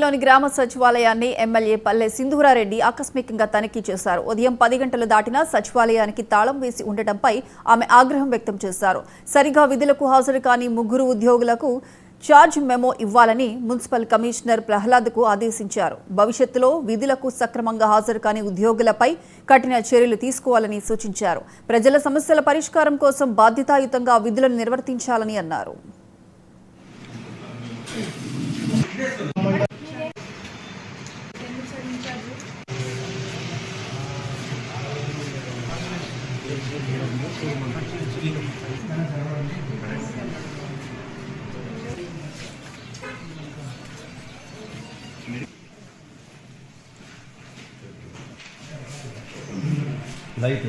లోని గ్రామ సచివాలయాన్ని ఎమ్మెల్యే పల్లె సింధూరారెడ్డి ఆకస్మికంగా తనిఖీ చేశారు. ఉదయం 10 గంటలు దాటినా సచివాలయానికి తాళం వేసి ఉండటంపై ఆమె ఆగ్రహం వ్యక్తం చేశారు. సరిగా విధులకు హాజరు కాని 3 ఉద్యోగులకు చార్జ్ మెమో ఇవ్వాలని మున్సిపల్ కమిషనర్ ప్రహ్లాద్కు ఆదేశించారు. భవిష్యత్తులో విధులకు సక్రమంగా హాజరు కాని ఉద్యోగులపై కఠిన చర్యలు తీసుకోవాలని సూచించారు. ప్రజల సమస్యల పరిష్కారం కోసం బాధ్యతాయుతంగా విధులను నిర్వర్తించాలని అన్నారు. లైట్